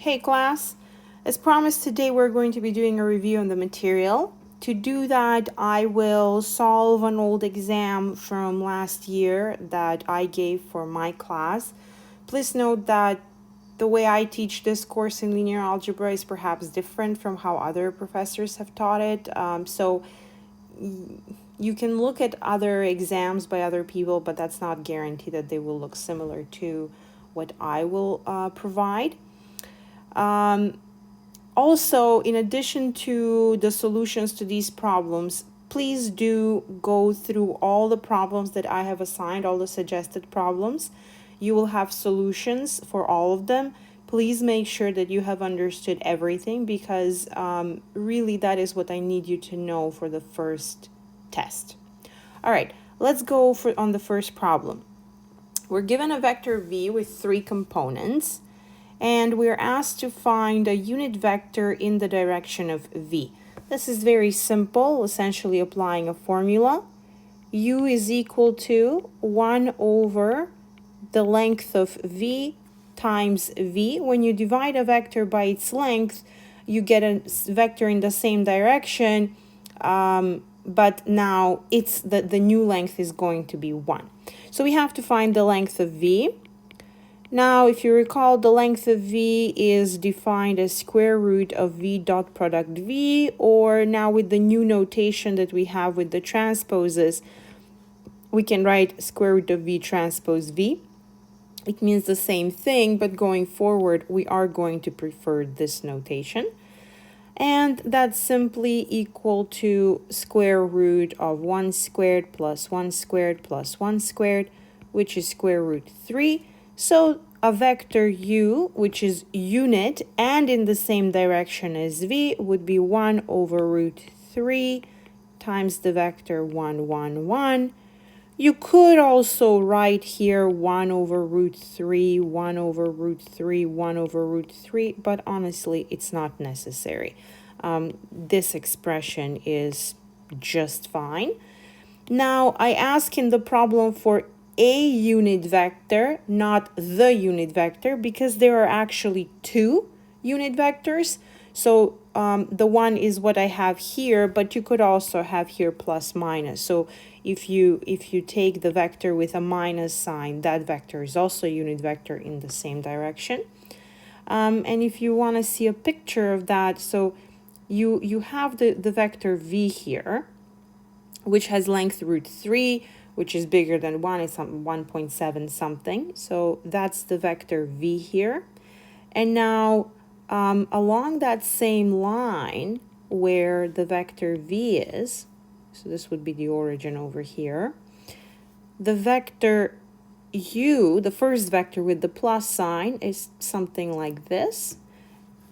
Hey class, as promised today we're going to be doing a review on the material. To do that, I will solve an old exam from last year that I gave for my class. Please note that the way I teach this course in linear algebra is perhaps different from how other professors have taught it. So you can look at other exams by other people, but that's not guaranteed that they will look similar to what I will provide. Also, in addition to the solutions to these problems, please do go through all the problems that I have assigned, all the suggested problems. You will have solutions for all of them. Please make sure that you have understood everything because really that is what I need you to know for the first test. All right, let's go on the first problem. We're given a vector v with 3 components, and we're asked to find a unit vector in the direction of v. This is very simple, essentially applying a formula. U is equal to 1 over the length of v times v. When you divide a vector by its length, you get a vector in the same direction, but now it's the new length is going to be 1. So we have to find the length of v. Now, if you recall, the length of v is defined as square root of v dot product v, or now with the new notation that we have with the transposes, we can write square root of v transpose v. It means the same thing, but going forward, we are going to prefer this notation. And that's simply equal to square root of 1 squared plus 1 squared plus 1 squared, which is square root 3. So a vector u, which is unit and in the same direction as v, would be 1 over root 3 times the vector 1, 1, 1. You could also write here 1 over root 3, 1 over root 3, 1 over root 3, but honestly, it's not necessary. This expression is just fine. Now, I ask in the problem for a unit vector, not the unit vector, because there are actually 2 unit vectors. So the one is what I have here, but you could also have here plus minus. So if you take the vector with a minus sign, that vector is also a unit vector in the same direction. And if you want to see a picture of that, so you have the vector v here, which has length root 3, which is bigger than 1, it's 1.7 something. So that's the vector v here. And now along that same line where the vector v is, so this would be the origin over here, the vector u, the first vector with the plus sign, is something like this.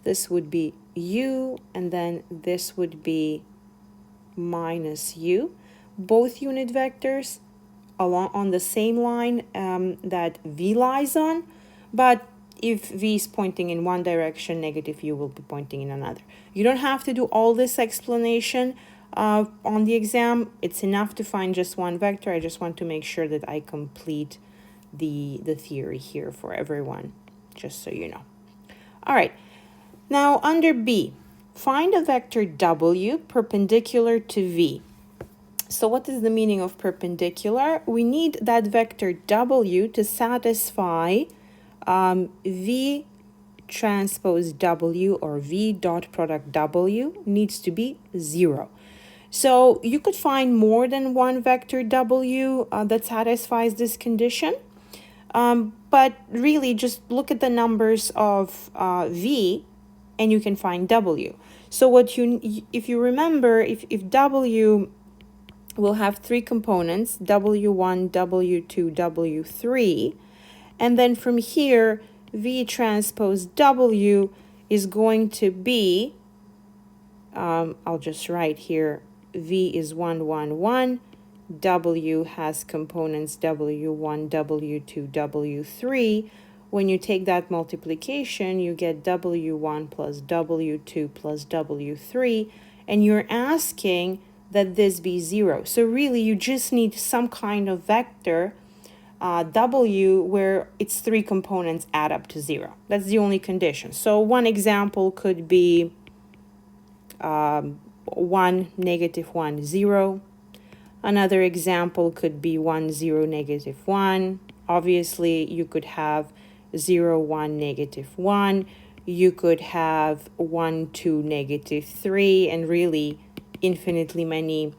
This would be u, and then this would be minus u. Both unit vectors along on the same line that v lies on, but if v is pointing in one direction, negative u will be pointing in another. You don't have to do all this explanation on the exam. It's enough to find just one vector. I just want to make sure that I complete the theory here for everyone, just so you know. All right, now under b, find a vector w perpendicular to v. So what is the meaning of perpendicular? We need that vector w to satisfy v transpose w, or v dot product w needs to be 0. So you could find more than one vector w that satisfies this condition. But really just look at the numbers of v and you can find w. So what if you remember, if w will have 3 components, w1, w2, w3, and then from here, v transpose w is going to be, I'll just write here, v is 1, 1, 1, w has components w1, w2, w3. When you take that multiplication, you get w1 plus w2 plus w3, and you're asking that this be 0. So really, you just need some kind of vector W where its three components add up to 0. That's the only condition. So one example could be 1, -1, 0. Another example could be 1, 0, -1. Obviously, you could have 0, 1, -1. You could have 1, 2, -3, and really infinitely many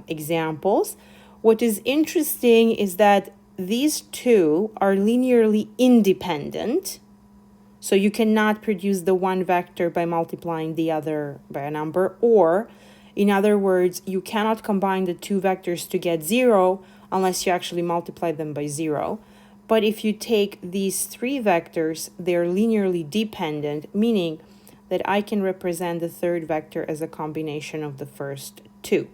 examples. What is interesting is that these two are linearly independent. So you cannot produce the one vector by multiplying the other by a number, or in other words, you cannot combine the two vectors to get 0 unless you actually multiply them by 0. But if you take these three vectors, they're linearly dependent, meaning that I can represent the third vector as a combination of the first two.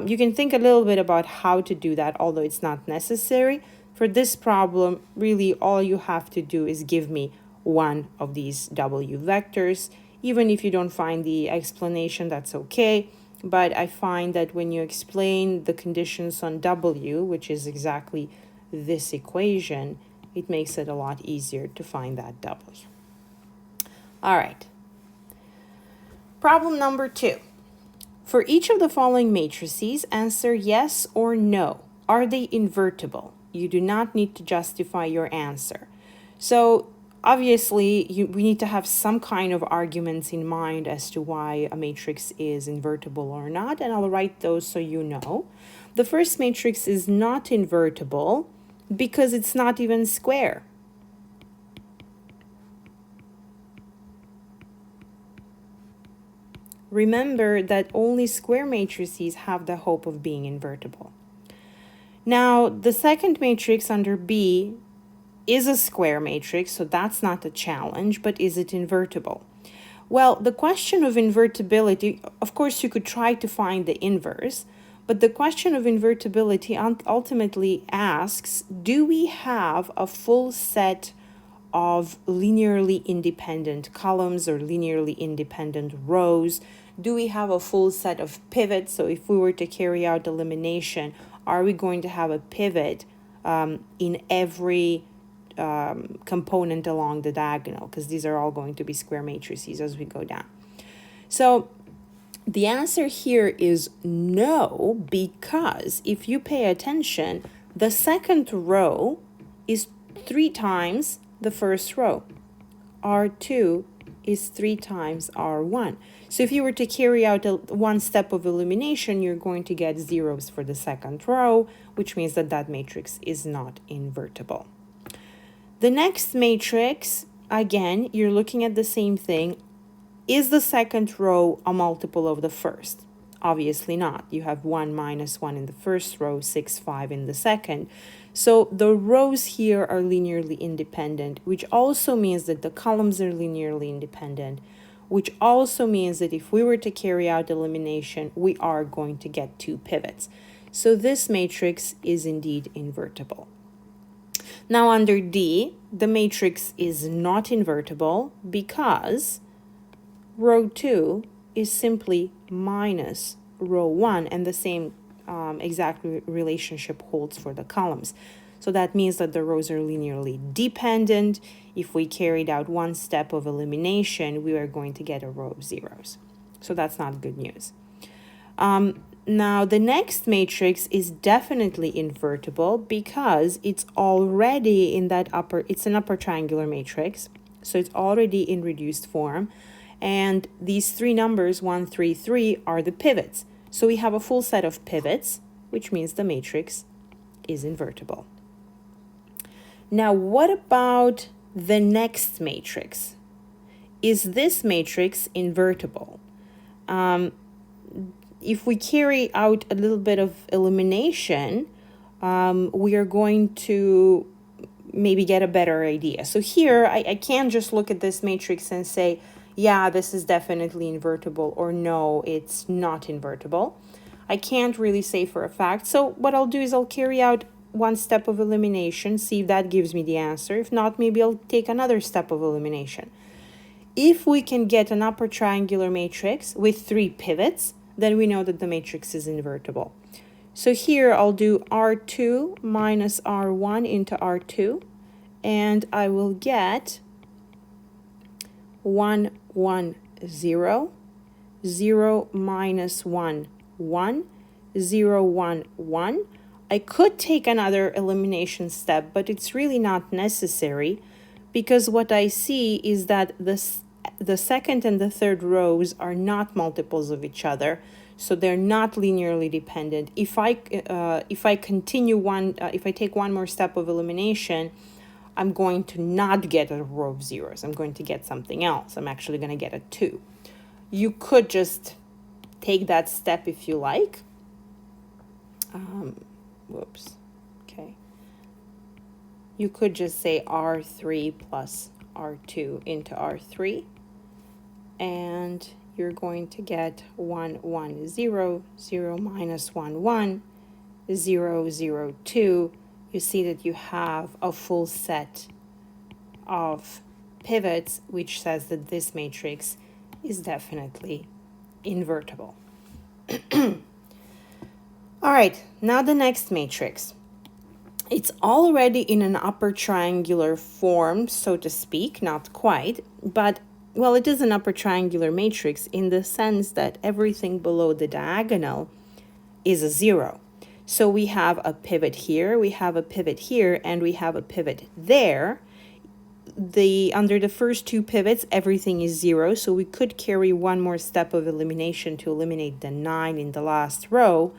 You can think a little bit about how to do that, although it's not necessary. For this problem, really all you have to do is give me one of these W vectors. Even if you don't find the explanation, that's okay. But I find that when you explain the conditions on W, which is exactly this equation, it makes it a lot easier to find that W. All right. Problem number 2. For each of the following matrices, answer yes or no. Are they invertible? You do not need to justify your answer. So obviously, we need to have some kind of arguments in mind as to why a matrix is invertible or not, and I'll write those so you know. The first matrix is not invertible because it's not even square. Remember that only square matrices have the hope of being invertible. Now, the second matrix under B is a square matrix, so that's not a challenge, but is it invertible? Well, the question of invertibility, of course, you could try to find the inverse, but the question of invertibility ultimately asks, do we have a full set of linearly independent columns or linearly independent rows? Do we have a full set of pivots? So if we were to carry out elimination, are we going to have a pivot in every component along the diagonal? Because these are all going to be square matrices as we go down. So the answer here is no, because if you pay attention, the second row is 3 times the first row. R2 is 3 times R1. So if you were to carry out one step of elimination, you're going to get zeros for the second row, which means that that matrix is not invertible. The next matrix, again, you're looking at the same thing. Is the second row a multiple of the first? Obviously not. You have 1 minus 1 in the first row, 6, 5 in the second. So the rows here are linearly independent, which also means that the columns are linearly independent, which also means that if we were to carry out elimination, we are going to get 2 pivots. So this matrix is indeed invertible. Now under D, the matrix is not invertible because row 2 is simply minus row 1, and the same exact relationship holds for the columns. So that means that the rows are linearly dependent. If we carried out one step of elimination, we are going to get a row of zeros. So that's not good news. Now the next matrix is definitely invertible because it's already in that it's an upper triangular matrix. So it's already in reduced form. And these 3 numbers, 1, 3, 3, are the pivots. So we have a full set of pivots, which means the matrix is invertible. Now, what about the next matrix? Is this matrix invertible? If we carry out a little bit of elimination, we are going to maybe get a better idea. So here, I can't just look at this matrix and say, yeah, this is definitely invertible, or no, it's not invertible. I can't really say for a fact. So what I'll do is I'll carry out one step of elimination, see if that gives me the answer. If not, maybe I'll take another step of elimination. If we can get an upper triangular matrix with 3 pivots, then we know that the matrix is invertible. So here I'll do R2 minus R1 into R2, and I will get 1, 1, 0, 0 minus 1, 1, 0, 1, 1. I could take another elimination step, but it's really not necessary because what I see is that the second and the third rows are not multiples of each other, so they're not linearly dependent. If I continue if I take one more step of elimination, I'm going to not get a row of zeros. I'm going to get something else. I'm actually going to get a 2. You could just take that step if you like. Whoops. Okay. You could just say R3 plus R2 into R3. And you're going to get 1, 1, 0, 0 minus 1, 1, 0, 0, 2. You see that you have a full set of pivots, which says that this matrix is definitely invertible. All right, now the next matrix. It's already in an upper triangular form, so to speak, not quite, but well, it is an upper triangular matrix in the sense that everything below the diagonal is a 0. So we have a pivot here, we have a pivot here, and we have a pivot there. Under the first two pivots, everything is 0, so we could carry one more step of elimination to eliminate the 9 in the last row.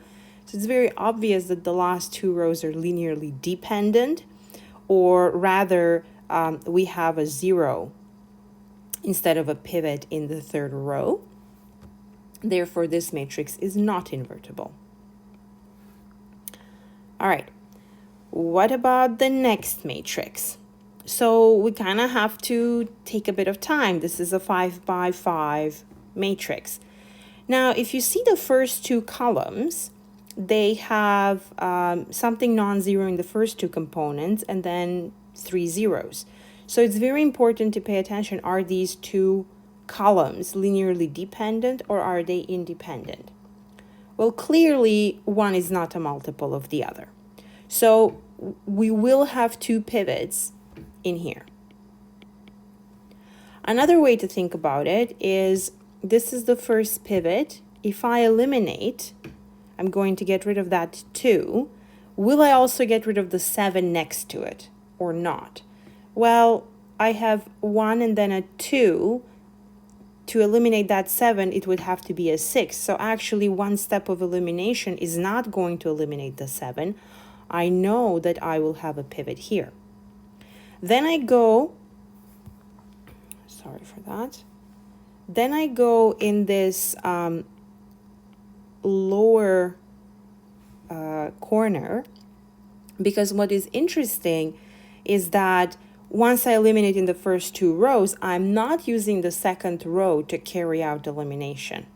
So it's very obvious that the last two rows are linearly dependent, or rather, we have a 0 instead of a pivot in the third row. Therefore, this matrix is not invertible. All right, what about the next matrix? So we kind of have to take a bit of time. This is a 5 by 5 matrix. Now, if you see the first two columns, they have something non-zero in the first two components and then 3 zeros. So it's very important to pay attention. Are these two columns linearly dependent or are they independent? Well, clearly one is not a multiple of the other. So we will have two pivots in here. Another way to think about it is this is the first pivot. If I eliminate, I'm going to get rid of that 2. Will I also get rid of the 7 next to it or not? Well, I have 1 and then a 2. To eliminate that 7, it would have to be a 6. So actually, one step of elimination is not going to eliminate the 7. I know that I will have a pivot here. Then I go, sorry for that. Then I go in this lower corner, because what is interesting is that once I eliminate in the first two rows, I'm not using the second row to carry out elimination.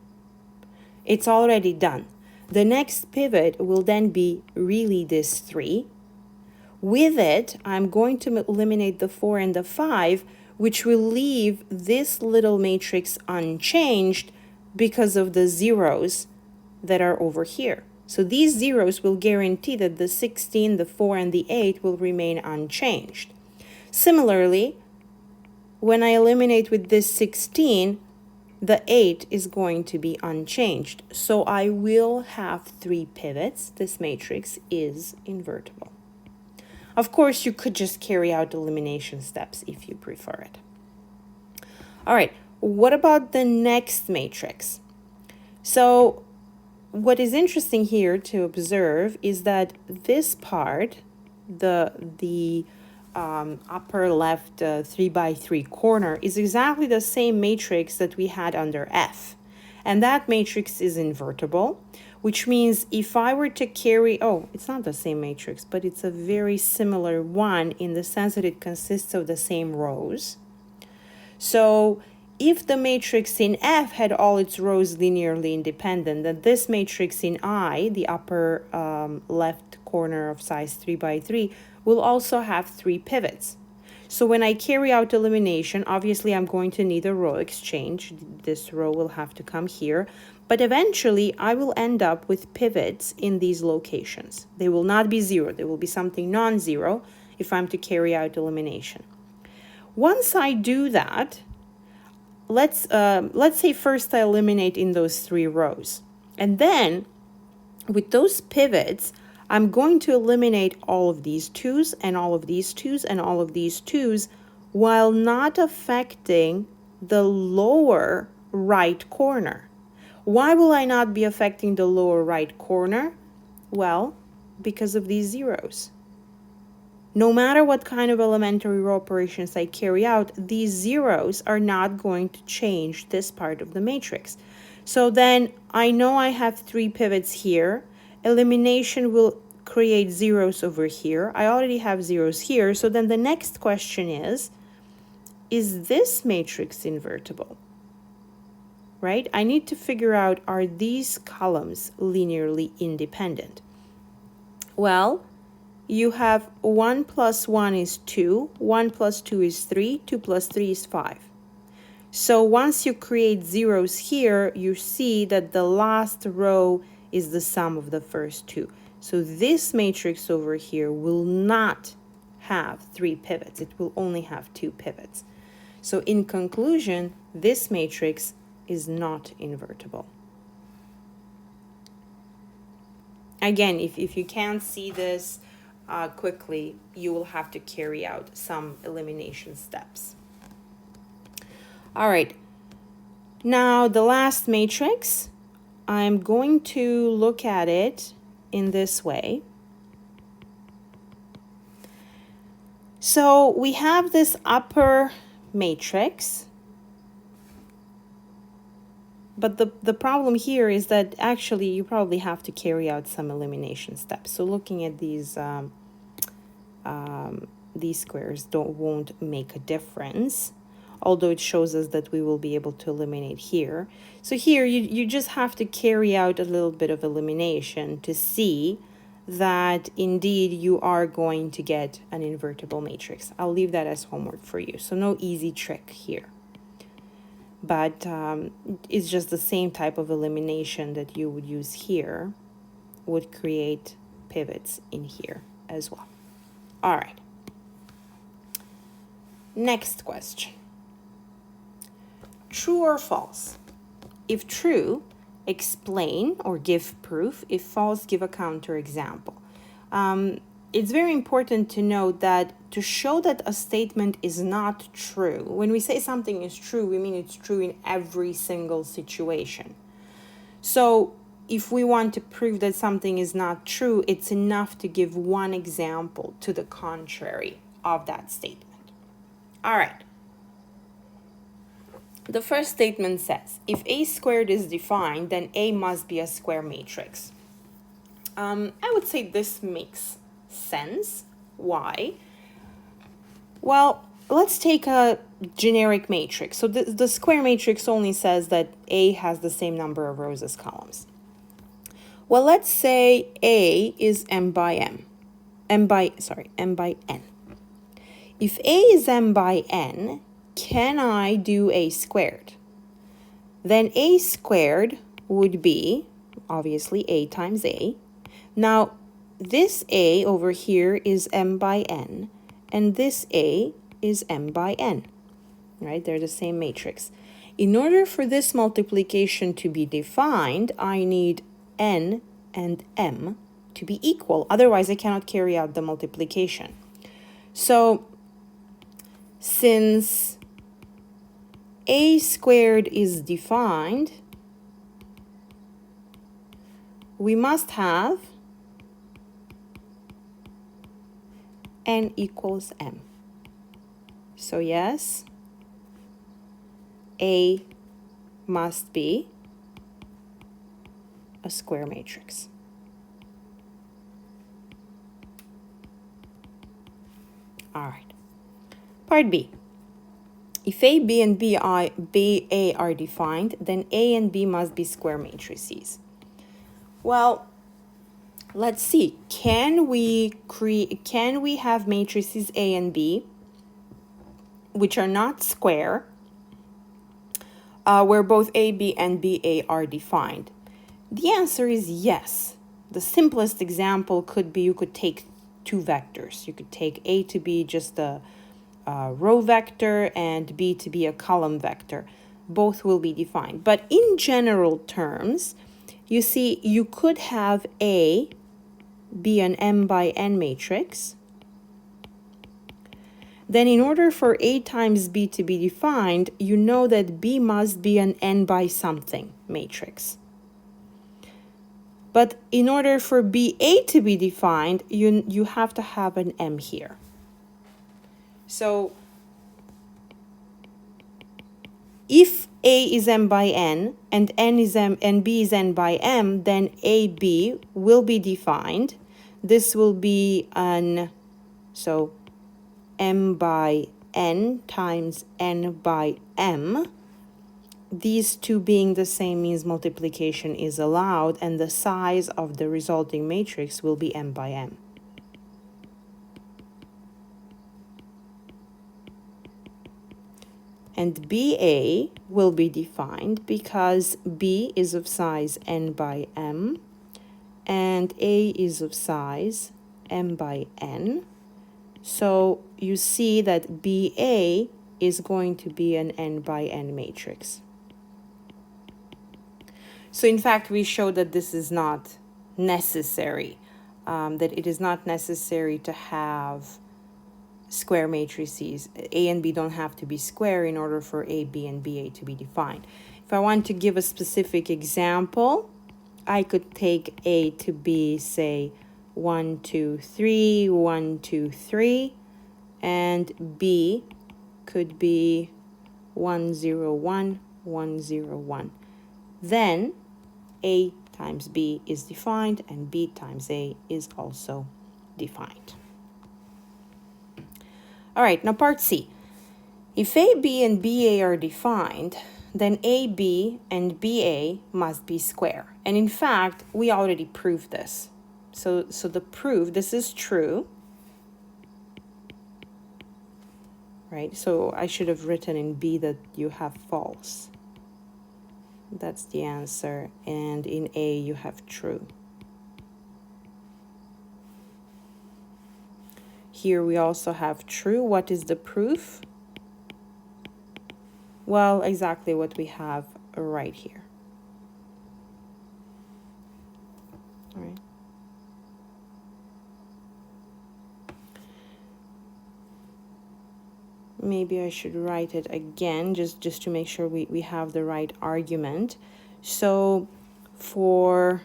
It's already done. The next pivot will then be really this 3. With it, I'm going to eliminate the 4 and the 5, which will leave this little matrix unchanged because of the zeros that are over here. So these zeros will guarantee that the 16, the 4, and the 8 will remain unchanged. Similarly, when I eliminate with this 16, the 8 is going to be unchanged. So I will have 3 pivots. This matrix is invertible. Of course, you could just carry out elimination steps if you prefer it. All right, what about the next matrix? So what is interesting here to observe is that this part, the upper left 3 by 3 corner, is exactly the same matrix that we had under F. And that matrix is invertible, which means if I were to carry, it's not the same matrix, but it's a very similar one in the sense that it consists of the same rows. So if the matrix in F had all its rows linearly independent, then this matrix in I, the upper left corner of size 3 by 3, will also have 3 pivots. So when I carry out elimination, obviously I'm going to need a row exchange. This row will have to come here. But eventually I will end up with pivots in these locations. They will not be zero. They will be something non-zero if I'm to carry out elimination. Once I do that, let's say first I eliminate in those 3 rows. And then with those pivots, I'm going to eliminate all of these 2's and all of these 2's and all of these 2's while not affecting the lower right corner. Why will I not be affecting the lower right corner? Well, because of these zeros. No matter what kind of elementary row operations I carry out, these zeros are not going to change this part of the matrix. So then I know I have 3 pivots here. Elimination will create zeros over here. I already have zeros here. So then the next question is this matrix invertible? Right? I need to figure out, are these columns linearly independent? Well, you have 1 plus 1 is 2, 1 plus 2 is 3, 2 plus 3 is 5. So once you create zeros here, you see that the last row is the sum of the first 2. So this matrix over here will not have 3 pivots. It will only have 2 pivots. So in conclusion, this matrix is not invertible. Again, if you can't see this quickly, you will have to carry out some elimination steps. All right, now the last matrix, I'm going to look at it in this way. So we have this upper matrix, but the problem here is that actually you probably have to carry out some elimination steps. So looking at these squares won't make a difference, although it shows us that we will be able to eliminate here. So here you just have to carry out a little bit of elimination to see that indeed you are going to get an invertible matrix. I'll leave that as homework for you. So no easy trick here. But it's just the same type of elimination that you would use here would create pivots in here as well. All right. Next question. True or false? If true, explain or give proof. If false, give a counterexample. It's very important to note that to show that a statement is not true, when we say something is true, we mean it's true in every single situation. So if we want to prove that something is not true, it's enough to give one example to the contrary of that statement. All right. The first statement says, if A squared is defined, then A must be a square matrix. I would say this makes sense. Why? Well, let's take a generic matrix. So the square matrix only says that A has the same number of rows as columns. Well, let's say A is m by n. If A is m by n, can I do A squared? Then A squared would be, obviously, A times A. Now, this A over here is m by n, and this A is m by n, right? They're the same matrix. In order for this multiplication to be defined, I need n and m to be equal. Otherwise, I cannot carry out the multiplication. So, since A squared is defined, we must have n equals m. So yes, A must be a square matrix. All right. Part B. If A, B, and B, A are defined, then A and B must be square matrices. Well, let's see. Can we have matrices A and B which are not square, where both AB and BA are defined? The answer is yes. The simplest example could be you could take two vectors. You could take A to be just a row vector and B to be a column vector. Both will be defined. But in general terms, you see, you could have A be an m by n matrix. Then in order for A times B to be defined, you know that B must be an n by something matrix. But in order for BA to be defined, you have to have an m here. So if A is m by n and n is m and B is n by m, then AB will be defined. This will be so m by n times n by m. These two being the same means multiplication is allowed, and the size of the resulting matrix will be m by m. And BA will be defined because B is of size n by m, and A is of size m by n. So you see that BA is going to be an n by n matrix. So in fact, we show that this is not necessary, that it is not necessary to have square matrices. A and B don't have to be square in order for A, B, and BA to be defined. If I want to give a specific example, I could take A to be, say, 1, 2, 3, 1, 2, 3, and B could be 1, 0, 1, 1, 0, 1. Then A times B is defined, and B times A is also defined. All right, now part C. If AB and BA are defined, then AB and BA must be square. And in fact, we already proved this. So the proof, this is true, right? So I should have written in B that you have false. That's the answer. And in A, you have true. Here we also have true. What is the proof? Well, exactly what we have right here. All right. Maybe I should write it again just to make sure we have the right argument. So for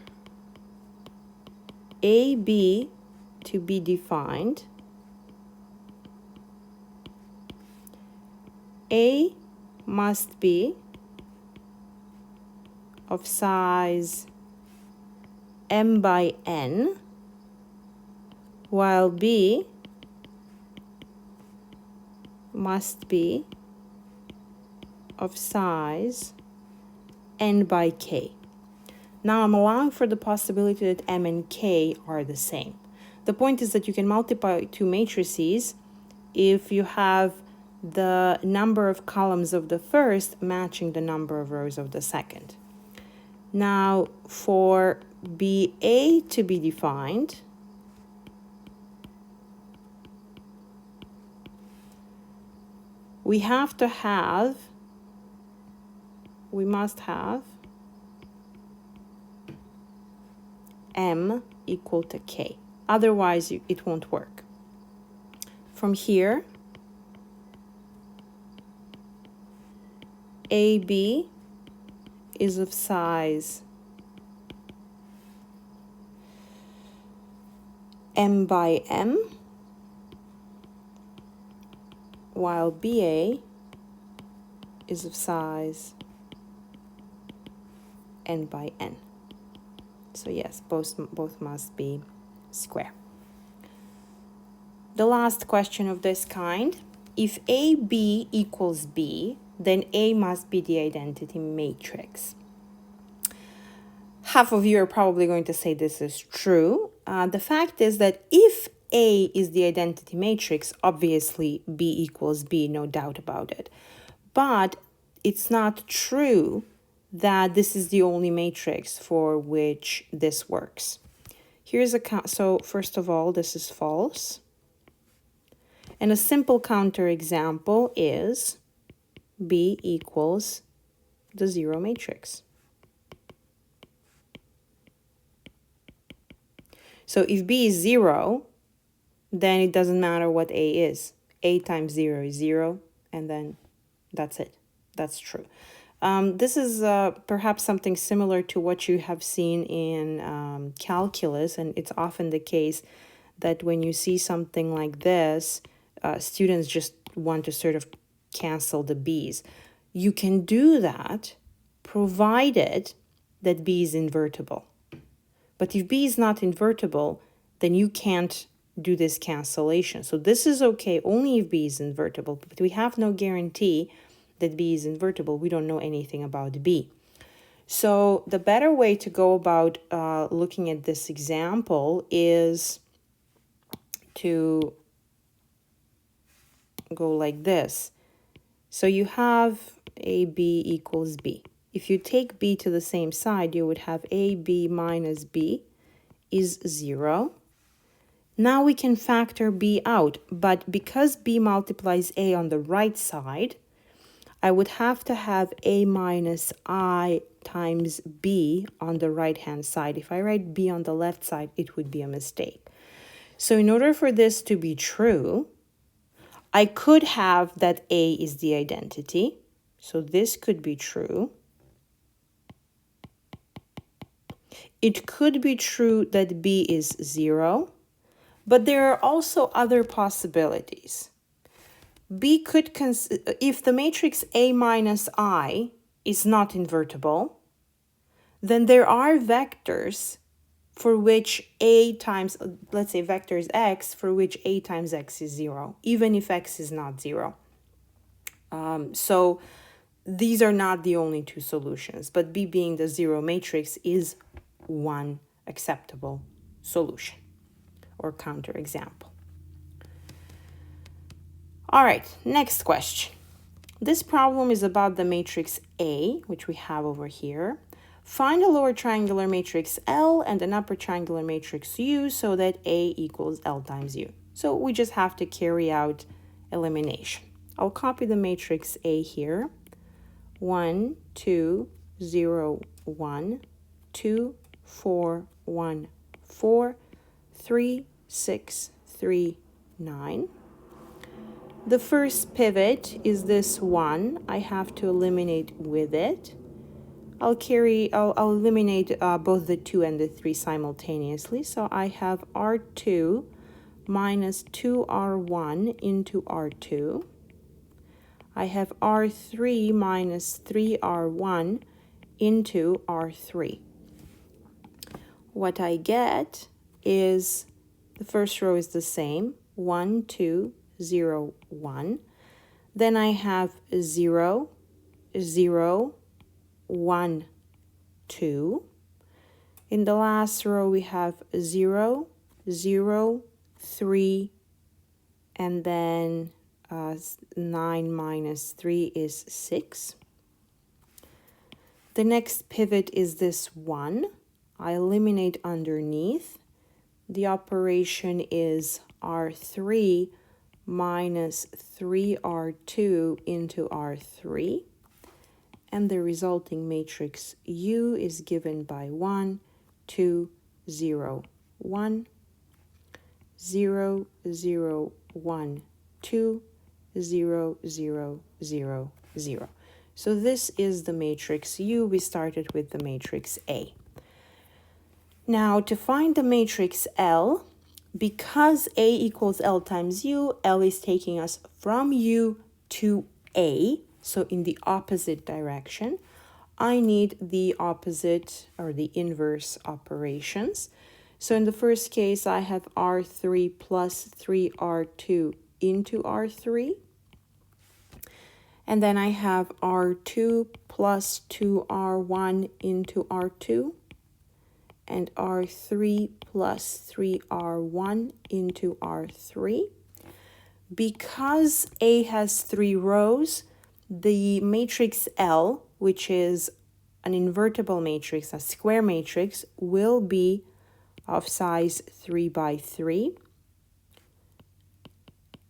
AB to be defined, A must be of size m by n, while B must be of size n by k. Now I'm allowing for the possibility that m and k are the same. The point is that you can multiply two matrices if you have the number of columns of the first matching the number of rows of the second. Now for BA to be defined, we must have m equal to k. Otherwise, it won't work. From here, AB is of size m by m, while BA is of size n by n. So yes, both must be square. The last question of this kind, if AB equals B, then A must be the identity matrix. Half of you are probably going to say this is true. The fact is that if A is the identity matrix, obviously B equals B, no doubt about it. But it's not true that this is the only matrix for which this works. Here's so first of all, this is false. And a simple counterexample is B equals the 0 matrix. So if B is 0, then it doesn't matter what A is. A times 0 is 0, and then that's it. That's true. This is perhaps something similar to what you have seen in calculus, and it's often the case that when you see something like this, students just want to sort of cancel the B's. You can do that provided that B is invertible. But if B is not invertible, then you can't do this cancellation. So this is okay only if B is invertible, but we have no guarantee that B is invertible. We don't know anything about B. So the better way to go about looking at this example is to go like this. So you have AB equals B. If you take B to the same side, you would have AB minus B is 0. Now we can factor B out, but because B multiplies A on the right side, I would have to have A minus I times B on the right-hand side. If I write B on the left side, it would be a mistake. So in order for this to be true, I could have that A is the identity. So this could be true. It could be true that B is 0, but there are also other possibilities. B could, if the matrix A minus I is not invertible, then there are vectors for which A times, let's say vectors X, for which A times X is 0, even if X is not 0. So these are not the only two solutions, but B being the 0 matrix is one acceptable solution or counterexample. All right, next question. This problem is about the matrix A, which we have over here. Find a lower triangular matrix L and an upper triangular matrix U so that A equals L times U. So we just have to carry out elimination. I'll copy the matrix A here. 1, 2, 0, 1, 2, 4, 1, 4, 3, 6, 3, 9. The first pivot is this 1. I have to eliminate with it. I'll eliminate both the 2 and the 3 simultaneously. So I have R2 minus 2R1 into R2. I have R3 minus 3R1 into R3. What I get is the first row is the same, 1, 2, 0, 1. Then I have 0, 0, 1, 2. In the last row, we have 0, 0, 3, and then 9 minus 3 is 6. The next pivot is this 1. I eliminate underneath. The operation is R3 minus 3R2 into R3. And the resulting matrix U is given by 1, 2, 0, 1, 0, 0, 1, 2, 0, 0, 0, 0. So this is the matrix U. We started with the matrix A. Now to find the matrix L, because A equals L times U, L is taking us from U to A, so in the opposite direction. I need the opposite or the inverse operations. So in the first case, I have R3 plus 3R2 into R3. And then I have R2 plus 2R1 into R2. and R3 plus 3R1 into R3. Because A has 3 rows, the matrix L, which is an invertible matrix, a square matrix, will be of size 3 by 3.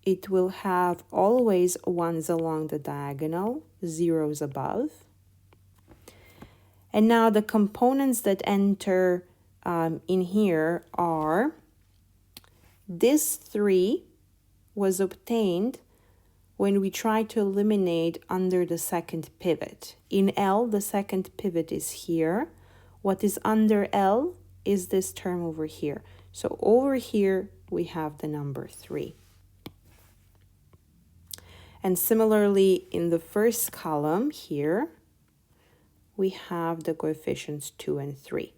It will have always ones along the diagonal, zeros above. And now the components that enter in here are, this 3 was obtained when we try to eliminate under the second pivot. In L, the second pivot is here. What is under L is this term over here. So over here, we have the number 3. And similarly, in the first column here, we have the coefficients 2 and 3,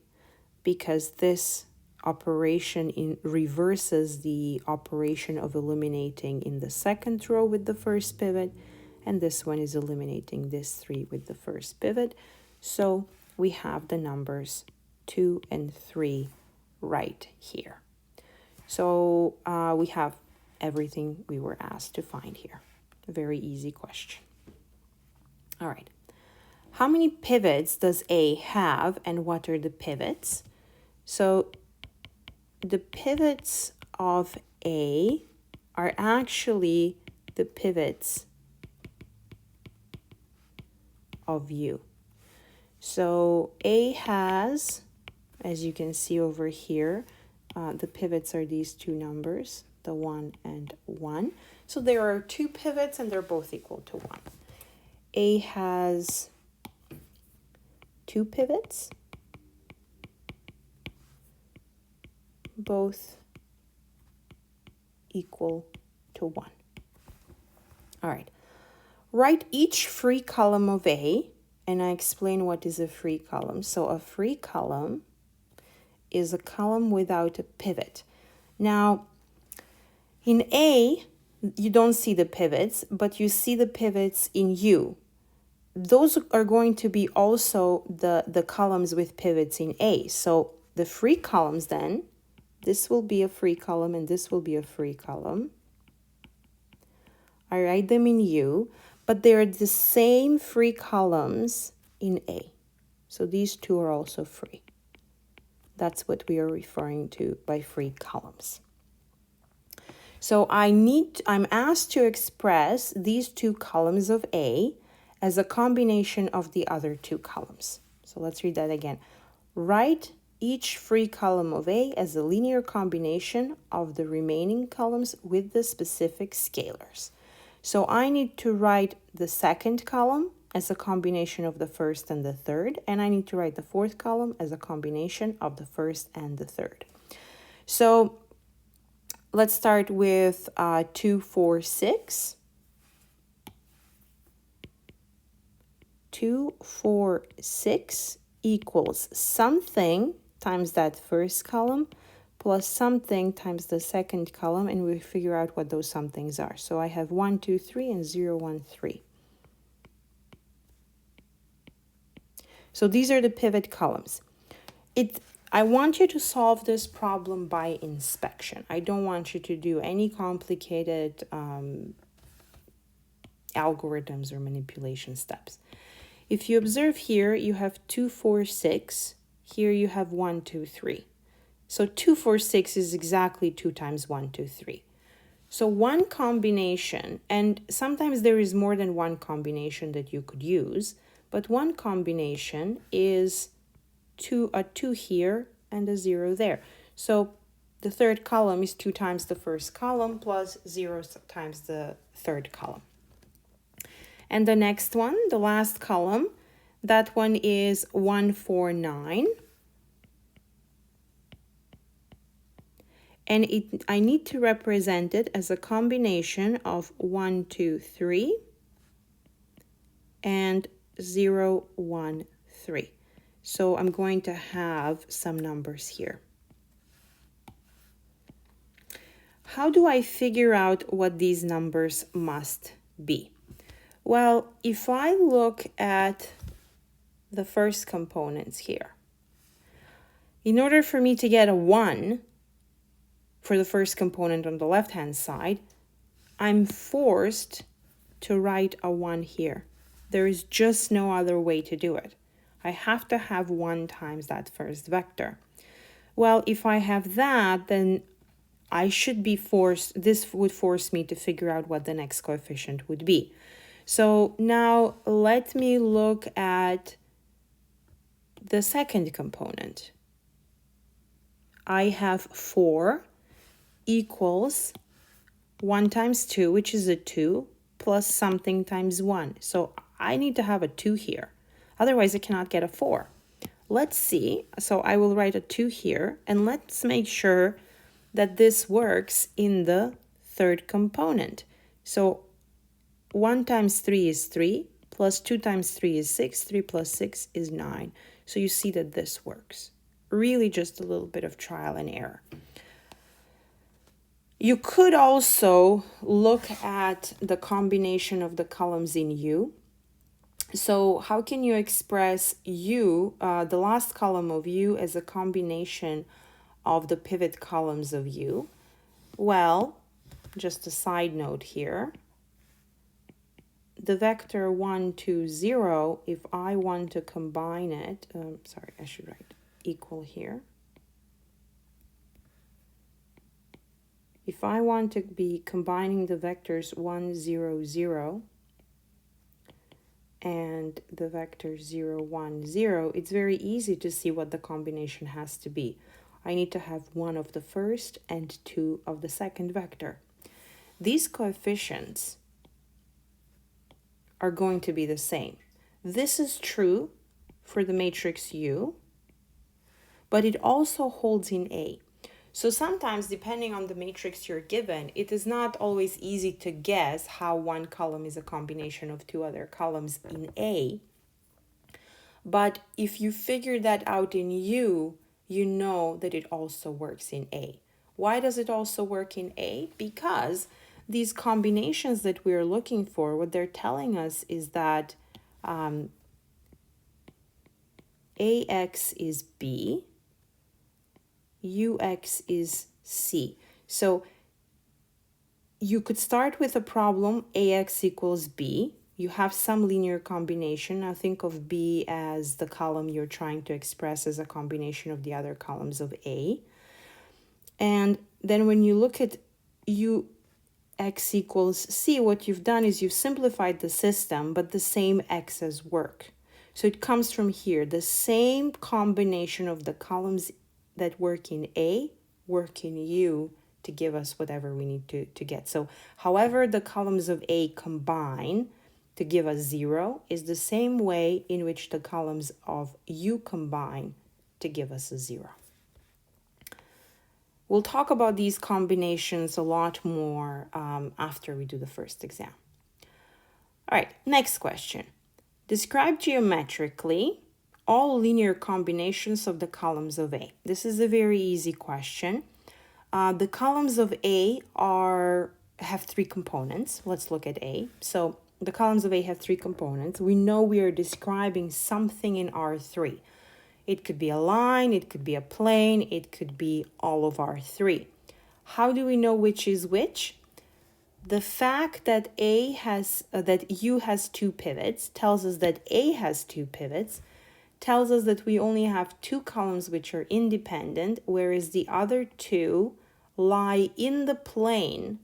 because this operation reverses the operation of eliminating in the second row with the first pivot, and this one is eliminating this 3 with the first pivot. So we have the numbers 2 and 3 right here. So we have everything we were asked to find here. A very easy question. All right. How many pivots does A have, and what are the pivots? So the pivots of A are actually the pivots of U. So A has, as you can see over here, the pivots are these two numbers, the 1 and 1. So there are 2 pivots and they're both equal to 1. A has 2 pivots, both equal to 1. All right. Write each free column of A, and I explain what is a free column. So a free column is a column without a pivot. Now, in A, you don't see the pivots, but you see the pivots in U. Those are going to be also the columns with pivots in A. So the free columns then, this will be a free column and this will be a free column. I write them in U, but they are the same free columns in A. So these two are also free. That's what we are referring to by free columns. So I'm asked to express these 2 columns of A as a combination of the other 2 columns. So let's read that again. Write each free column of A as a linear combination of the remaining columns with the specific scalars. So I need to write the second column as a combination of the first and the third, and I need to write the fourth column as a combination of the first and the third. So let's start with 2, 4, 6. 2, 4, 6 equals something times that first column plus something times the second column, and we figure out what those somethings are. So I have 1, 2, 3 and 0, 1, 3. So these are the pivot columns. I want you to solve this problem by inspection. I don't want you to do any complicated algorithms or manipulation steps. If you observe here, you have 2, 4, 6. Here you have 1, 2, 3. So 2, 4, 6 is exactly 2 times 1, 2, 3. So one combination, and sometimes there is more than one combination that you could use, but one combination is a 2 here and a 0 there. So the third column is 2 times the first column plus 0 times the third column. And the next one, the last column, that one is 1, 4, 9. And I need to represent it as a combination of 1, 2, 3 and 0, 1, 3. So I'm going to have some numbers here. How do I figure out what these numbers must be? Well, if I look at the first components here, In order for me to get a 1 for the first component on the left-hand side, I'm forced to write a 1 here. There is just no other way to do it. I have to have 1 times that first vector. Well, if I have that, then I should be forced, this would force me to figure out what the next coefficient would be. So now let me look at the second component. I have 4 equals 1 times 2, which is a 2, plus something times 1. So I need to have a 2 here. Otherwise, I cannot get a 4. Let's see. So I will write a 2 here, and let's make sure that this works in the third component. So 1 times 3 is 3, plus 2 times 3 is 6, 3 plus 6 is 9. So you see that this works. Really just a little bit of trial and error. You could also look at the combination of the columns in U. So how can you express U, the last column of U, as a combination of the pivot columns of U? Well, just a side note here. The vector 1, 2, 0, if I want to combine it, sorry, I should write equal here. If I want to be combining the vectors 1, 0, 0 and the vector 0, 1, 0, it's very easy to see what the combination has to be. I need to have 1 of the first and 2 of the second vector. These coefficients are going to be the same. This is true for the matrix U, but it also holds in A. So sometimes, depending on the matrix you're given, it is not always easy to guess how one column is a combination of 2 other columns in A. But if you figure that out in U, you know that it also works in A. Why does it also work in A? Because these combinations that we're looking for, what they're telling us is that AX is B, UX is C. So you could start with a problem AX equals B. You have some linear combination. Now think of B as the column you're trying to express as a combination of the other columns of A. And then when you look at UX equals C, what you've done is you've simplified the system, but the same X's work. So it comes from here. The same combination of the columns that work in A work in U to give us whatever we need to get. So however the columns of A combine to give us 0 is the same way in which the columns of U combine to give us a 0. We'll talk about these combinations a lot more after we do the first exam. All right, next question. Describe geometrically all linear combinations of the columns of A. This is a very easy question. The columns of A have 3 components. Let's look at A. So the columns of A have 3 components. We know we are describing something in R3. It could be a line, it could be a plane, it could be all of R3. How do we know which is which? The fact that that U has 2 pivots tells us that A has 2 pivots, tells us that we only have 2 columns which are independent, whereas the other 2 lie in the plane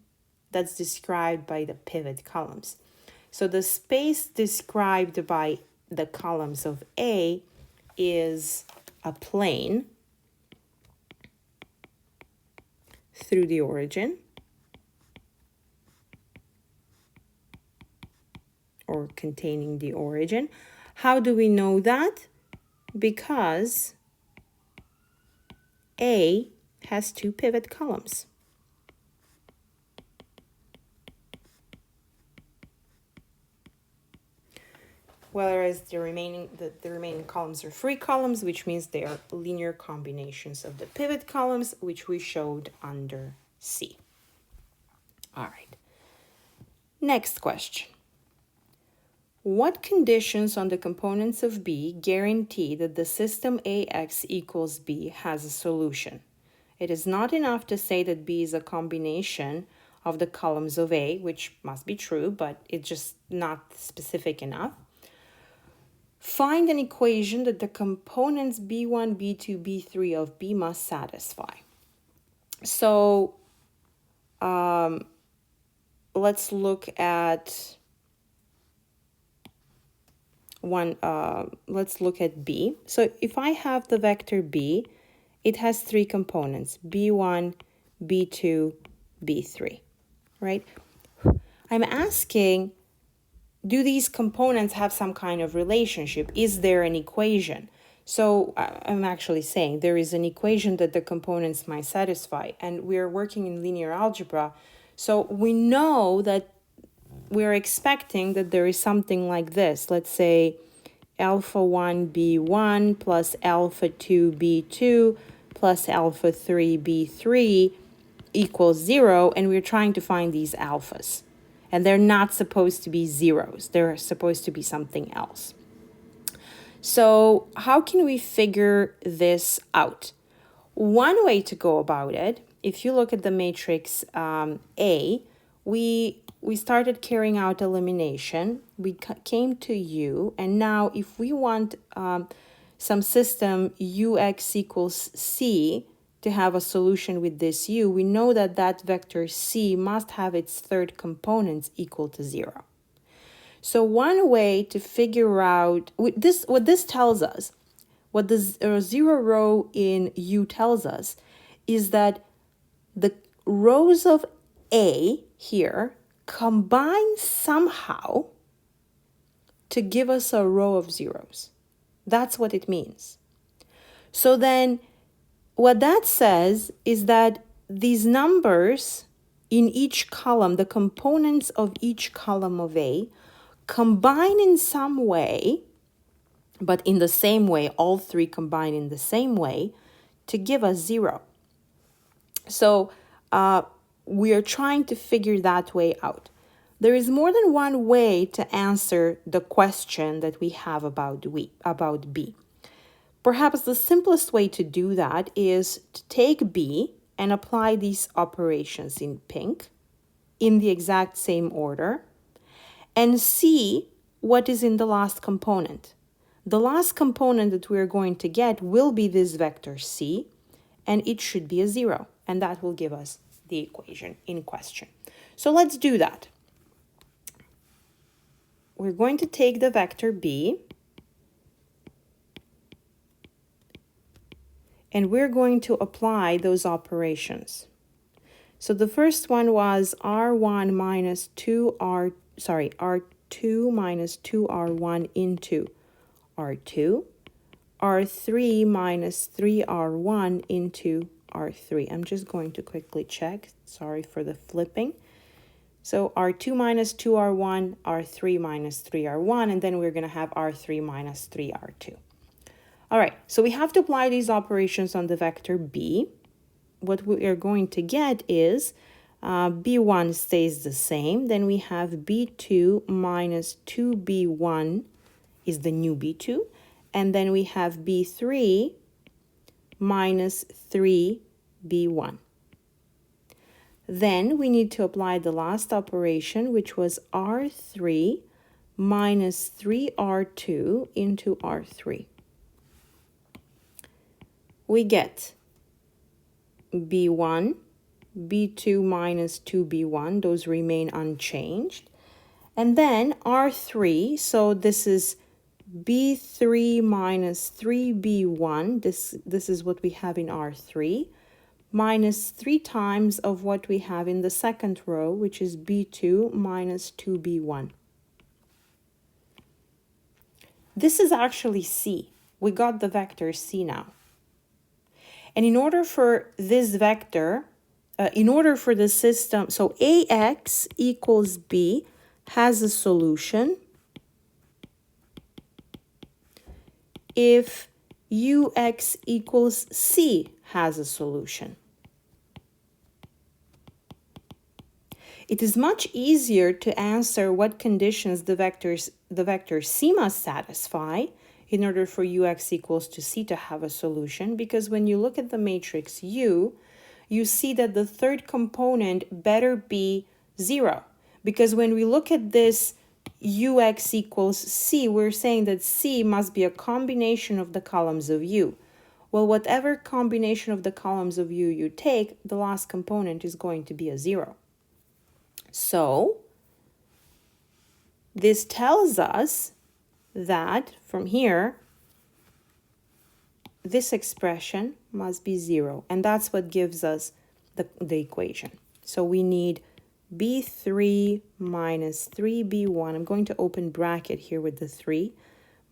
that's described by the pivot columns. So the space described by the columns of A is a plane through the origin, or containing the origin. How do we know that? Because A has 2 pivot columns. Whereas the remaining columns are free columns, which means they are linear combinations of the pivot columns, which we showed under C. All right. Next question. What conditions on the components of B guarantee that the system AX equals B has a solution? It is not enough to say that B is a combination of the columns of A, which must be true, but it's just not specific enough. Find an equation that the components B1, B2, B3 of B must satisfy. So let's look at let's look at B. So if I have the vector B, it has three components, B1, B2, B3, right? I'm asking, do these components have some kind of relationship? Is there an equation? So I'm actually saying there is an equation that the components might satisfy, and we're working in linear algebra. So we know that we're expecting that there is something like this. Let's say alpha 1 b1 plus alpha 2 b2 plus alpha 3 b3 equals 0, and we're trying to find these alphas. And they're not supposed to be zeros. They're supposed to be something else. So how can we figure this out? One way to go about it, if you look at the matrix A, we started carrying out elimination. We came to U, and now if we want some system UX equals C to have a solution with this U, we know that that vector C must have its third components equal to 0. So one way to figure out what this tells us, what the zero row in U tells us, is that the rows of A here combine somehow to give us a row of zeros. That's what it means. So then what that says is that these numbers in each column, the components of each column of A, combine in some way, but in the same way, all three combine in the same way to give us 0. So we are trying to figure that way out. There is more than one way to answer the question that we have about B. Perhaps the simplest way to do that is to take B and apply these operations in pink in the exact same order and see what is in the last component. The last component that we're going to get will be this vector C, and it should be a 0, and that will give us the equation in question. So let's do that. We're going to take the vector B, and we're going to apply those operations. So the first one was R1 minus 2R, R2 minus 2R1 into R2, R3 minus 3R1 into R3. I'm just going to quickly check. Sorry for the flipping. So R2 minus 2R1, R3 minus 3R1, and then we're going to have R3 minus 3R2. All right, so we have to apply these operations on the vector B. What we are going to get is B1 stays the same. Then we have B2 minus 2B1 is the new B2. And then we have B3 minus 3B1. Then we need to apply the last operation, which was R3 minus 3R2 into R3. We get B1, B2 minus 2B1, those remain unchanged. And then R3, so this is B3 minus 3B1, this is what we have in R3, minus 3 times of what we have in the second row, which is B2 minus 2B1. This is actually C. We got the vector C now. And in order for this vector, in order for the system, so AX equals B has a solution if UX equals C has a solution. it is much easier to answer what conditions the vector C must satisfy in order for ux equals to C to have a solution, because when you look at the matrix U, you see that the third component better be 0. Because when we look at this ux equals C, we're saying that C must be a combination of the columns of U. Well, whatever combination of the columns of U you take, the last component is going to be a 0. So this tells us that from here, this expression must be 0. And that's what gives us the equation. So we need b3 minus 3b1. I'm going to open bracket here with the 3.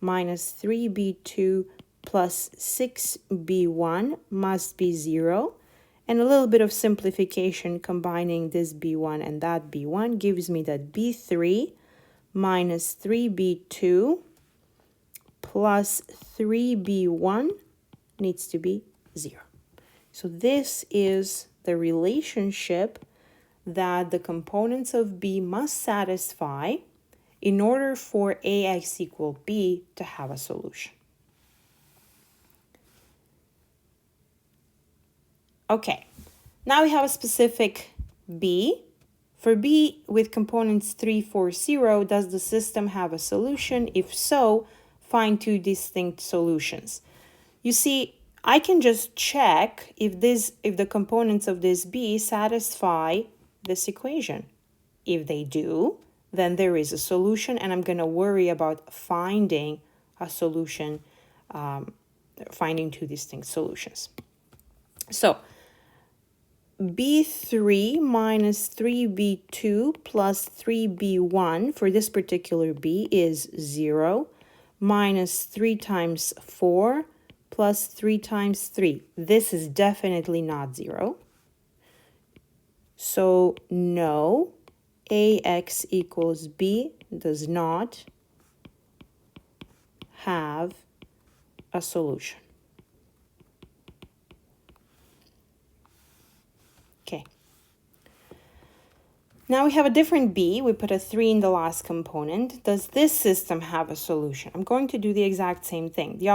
Minus 3b2 plus 6b1 must be 0. And a little bit of simplification combining this b1 and that b1 gives me that b3 minus 3b2 plus 3b1 needs to be 0. So this is the relationship that the components of B must satisfy in order for AX equal B to have a solution. Okay, now we have a specific B. For B with components 3, 4, 0, does the system have a solution? If so, find two distinct solutions. You see, I can just check if the components of this B satisfy this equation. If they do, then there is a solution, and I'm going to worry about finding a solution, finding two distinct solutions. So b3 minus 3b2 plus 3b1 for this particular B is 0, minus 3 times 4 plus 3 times 3. This is definitely not 0. So no, AX equals B does not have a solution. Okay. Now we have a different B. We put a 3 in the last component. Does this system have a solution? I'm going to do the exact same thing. The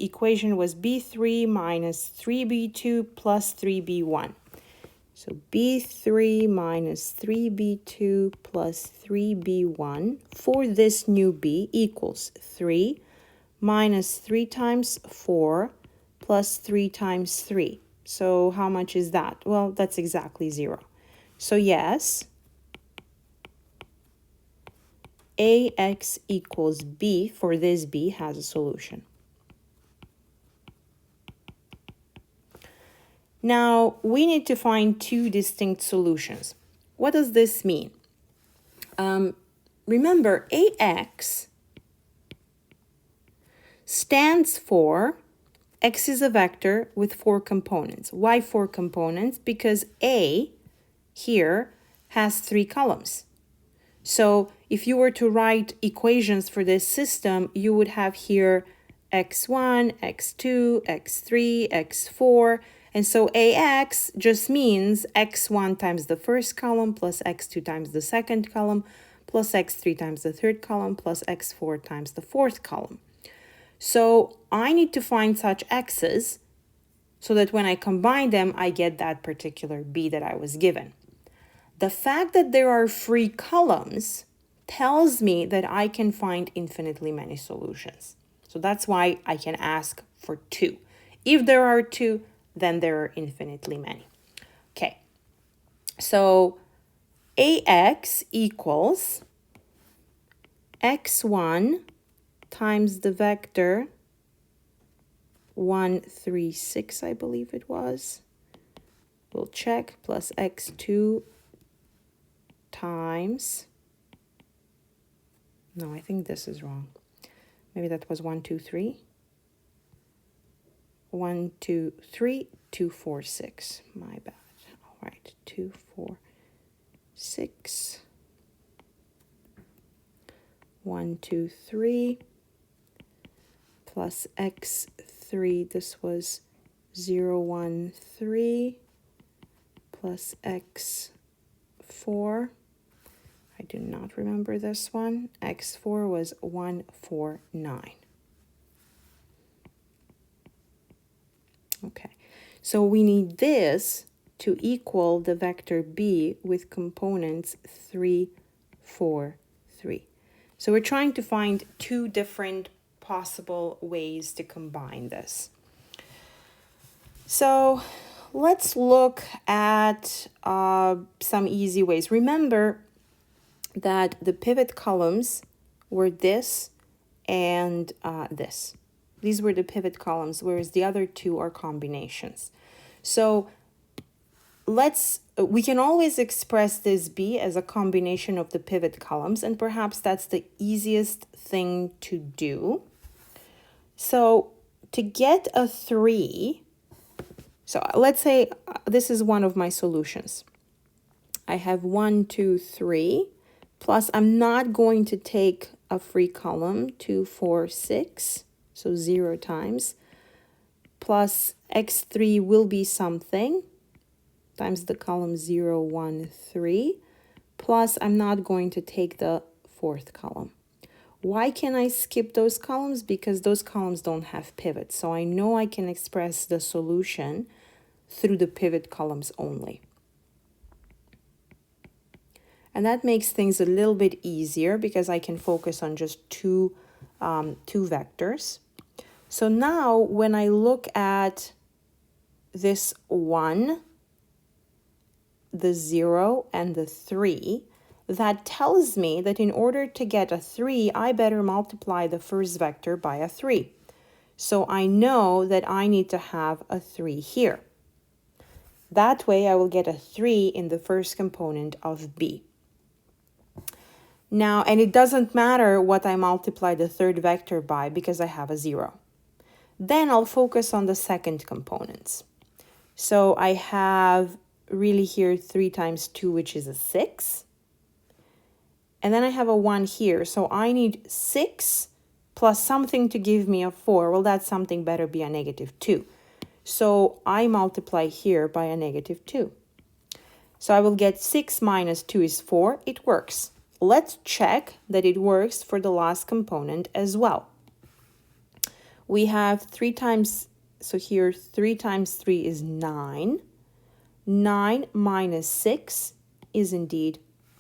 equation was B3 minus 3B2 plus 3B1. So B3 minus 3B2 plus 3B1 for this new B equals 3 minus 3 times 4 plus 3 times 3. So how much is that? Well, that's exactly 0. So yes, AX equals B for this B has a solution. Now, we need to find two distinct solutions. What does this mean? Remember, AX stands for X is a vector with 4 components. Why 4 components? Because A here has 3 columns. So if you were to write equations for this system, you would have here x1, x2, x3, x4. And so AX just means x1 times the first column plus x2 times the second column plus x3 times the third column plus x4 times the fourth column. So I need to find such x's so that when I combine them, I get that particular B that I was given. The fact that there are 3 columns tells me that I can find infinitely many solutions. So that's why I can ask for 2. If there are 2, then there are infinitely many. Okay, so AX equals x1 times the vector 1, 3, 6, I believe it was. We'll check, plus x2 times, no, I think this is wrong. Maybe that was 1, 2, 3. 1, 2, 3, 2, 4, 6. My bad. All right, 2, 4, 6. 1, 2, 3 plus x3. This was 0, 1, 3 plus x 4. I do not remember this one. X4 was 1, 4, 9. Okay, so we need this to equal the vector B with components 3, 4, 3. So we're trying to find two different possible ways to combine this. So let's look at some easy ways. Remember that the pivot columns were this and this. These were the pivot columns, whereas the other two are combinations. So we can always express this B as a combination of the pivot columns, and perhaps that's the easiest thing to do. So to get a 3, so let's say this is one of my solutions. I have 1, 2, 3, plus I'm not going to take a free column, 2, 4, 6, so 0 times, plus x3 will be something, times the column 0, 1, 3, plus I'm not going to take the fourth column. Why can I skip those columns? Because those columns don't have pivots. So I know I can express the solution through the pivot columns only. And that makes things a little bit easier because I can focus on just two vectors. So now when I look at this 1, the 0, and the 3, that tells me that in order to get a 3, I better multiply the first vector by a 3. So I know that I need to have a 3 here. That way I will get a 3 in the first component of B. Now, and it doesn't matter what I multiply the third vector by because I have a 0. Then I'll focus on the second components. So I have really here 3 times 2, which is a 6. And then I have a 1 here, so I need 6 plus something to give me a 4. Well, that something better be a -2. So I multiply here by a -2. So I will get 6 minus 2 is 4. It works. Let's check that it works for the last component as well. We have 3 times, so here 3 times 3 is 9. 9 minus 6 is indeed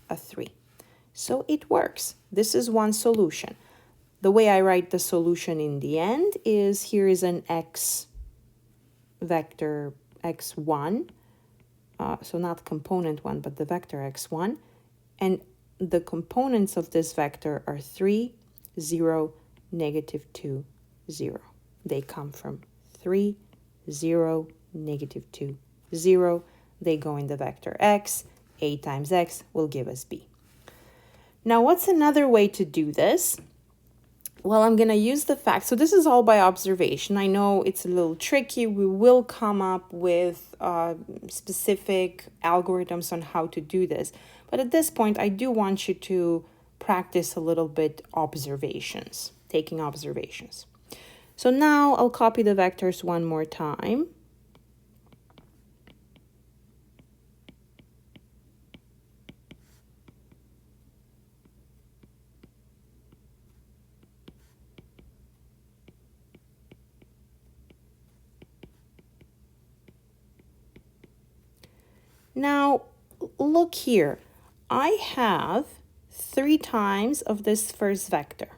a 3. So it works. This is one solution. The way I write the solution in the end is here is an x vector x1, so not component 1, but the vector x1. And the components of this vector are 3, 0, -2, 0. They come from 3, 0, -2, 0. They go in the vector x. A times x will give us b. Now, what's another way to do this? Well, I'm going to use the fact. So this is all by observation. I know it's a little tricky. We will come up with specific algorithms on how to do this. But at this point, I do want you to practice a little bit observations, taking observations. So now I'll copy the vectors one more time. Now, look here. I have 3 times of this first vector,